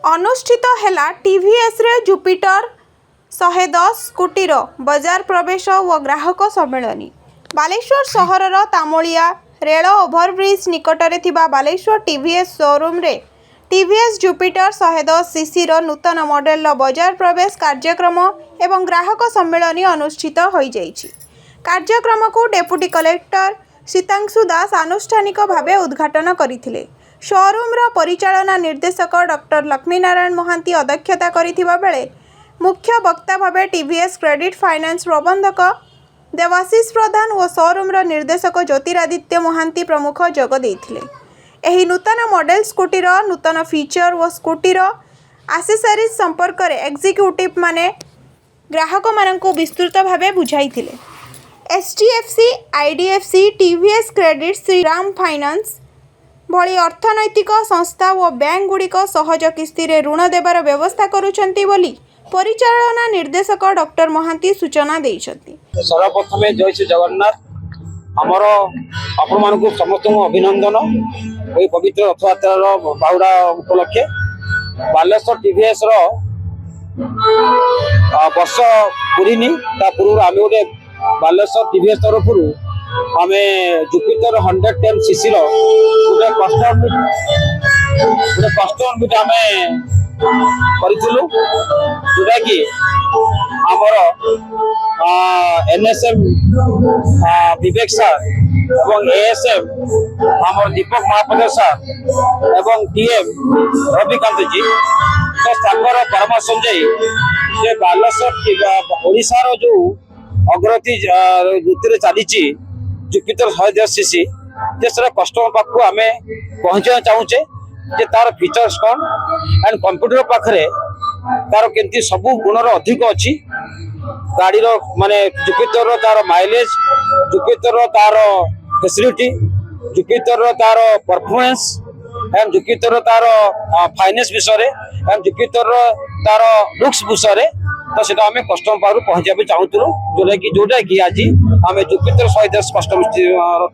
अनुष्ठित हेला TVS रे Jupiter 110 स्कूटीर बजार प्रवेश और ग्राहक सम्मेलन। बालेश्वर सहरर तामुलिया रेल ओभरब्रिज निकटरे थिबा बालेश्वर टीवीएस शोरूम रे टीवीएस जुपिटर 110 सीसी नूतन मॉडल बजार प्रवेश कार्यक्रम एवं ग्राहक सम्मेलन अनुष्ठित होई जाइछि। कार्यक्रम को डेप्यूटी कलेक्टर सीतांशु दास आनुष्ठानिक भावे उद्घाटन करथिले। शोरूम परिचालना निर्देशक डॉक्टर लक्ष्मीनारायण महांती अध्यक्षता करिथिबा बेले मुख्य वक्ता भावे टीवीएस क्रेडिट फाइनेंस प्रबंधक देवाशीष प्रधान और शोरूम निर्देशक ज्योतिरादित्य महांती प्रमुख जोग देइथिले। एही नूतन मॉडल स्कूटीर नूतन फीचर और स्कूटीर आसेसरीज संपर्क में एग्जीक्यूटिव माने ग्राहक मानक विस्तृत भावे बुझाइथिले। HDFC, IDFC, TVS credit, Shriram finance भली अर्थनैतिक संस्था और बैंक गुड़िक सहज किस्ती रे ऋण देवार व्यवस्था करुछंती बोली परिचालना निर्देशक डॉक्टर महांती सूचना देइछंती। सर्वप्रथम जय श्री जगन्नाथ। आमर आपण मानक समस्त अभिनंदन। ये पवित्र रथयात्रा बाहुड़ा उपलक्षे बालेश्वर टीवीएस वर्ष पूरीनी पूर्व आम गोटे बालेश्वर टीवीएस तरफ आम जुपिटर 110 सीसी गोटे कस्टमर मीट आम करूँ जोटा कि आमर एनएसएम विवेक सार एवं एएसएम आमर दीपक महापात्र सार एवं टीएम रविकांत जी तो परामर्श अनुଯାयी बालेश्वर ओडिशार जो अग्रगति वृत्ति चली जुपिटर 110 सीसी देशर कस्टमर पाखु आम पहुँचा चाहूचे जे तार फीचर्स कौन एंड कंप्यूटर पाखे तार केमती सबू गुणर अधिक अच्छी गाड़ी माने जुपिटर तार माइलेज, जुपिटर तार फैसिलिटी, जुपिटर तार परफॉर्मेंस एंड जुपिटर तार फाइनेंस विषय एंड जुपिटर तार लुक्स विषय तो सीटा आम कस्टमर पाखु पहुँचा चाहूँ जोटा कि आज आम जुपिटर 110 कस्टमर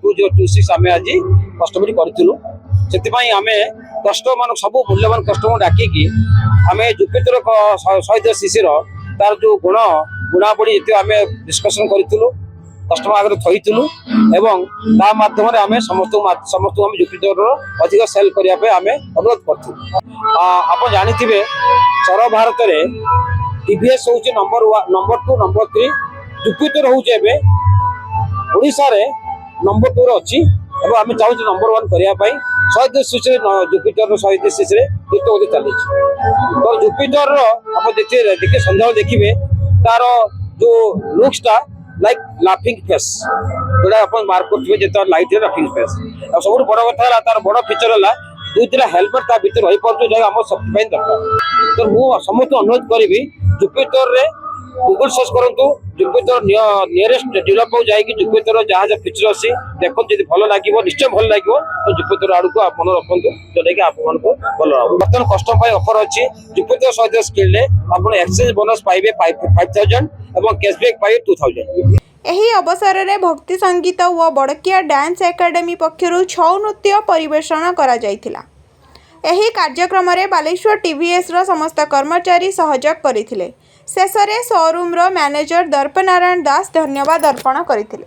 2026 आम आज कस्टमर करूँ से आम कस्टमर मान सब मूल्यवान कस्टमर डाकिकी आम जुपिटर 110 सीसी तार जो गुणावली ये आम डिस्कसन करूँ कस्टमर आगे थईलु एवं ता माध्यम आम समस्त आम जुपिटर अधिक सेल करने आम अनुरोध करूँ। आप जानी सर्व भारत में टीवीएस हूँ नंबर 2 नंबर 3 जुपिटर हूँ ओडिशा रे नंबर 2 अच्छी एवं आम चाहूँ नंबर 1 करने 110 सीसी जुपिटर 110 सीसी द्रुत चली तो जुपिटर आप देखिए सन्ध्या देखिए तार जो लुक्सटा लाइक लाफिंग फेस जोड़ा आप मार्क करेंगे जो लाइट लाफिंग फेस और सब बड़ कथा तार बड़ फीचर है 2-3 हेलमेट ता भीतर रही पार्छ जो आम सब दरकार तो मुझे समस्त अनुरोध करी जुपिटर रे गूगल सर्च करूँ जुपिटर नियरेस्ट डीलर को जाकि जुपिटर जहाँ जहाँ फीचर अच्छी देखो जी भल लगे निश्चय भल लगे तो जुपिटर आड़ को आप मन रखु जोटा कि आपको भल लगे। बर्तमान कस्टमर ऑफर अच्छी जुपिटर 110 किनले आप एक्सचेंज बोनस पाइबे 5000 और कैशबैक पाइबे 2000। एही अवसर में भक्ति संगीत और बड़किया डांस एकेडमी पक्षरु छौ नृत्य परिवेषण करा जायथिला। एही कार्यक्रम रे बालेश्वर टीवीएस रो समस्त कर्मचारी सहयोग करथिले। शेष में शोरूम रो मैनेजर दर्पनारायण दास धन्यवाद अर्पण करथिले।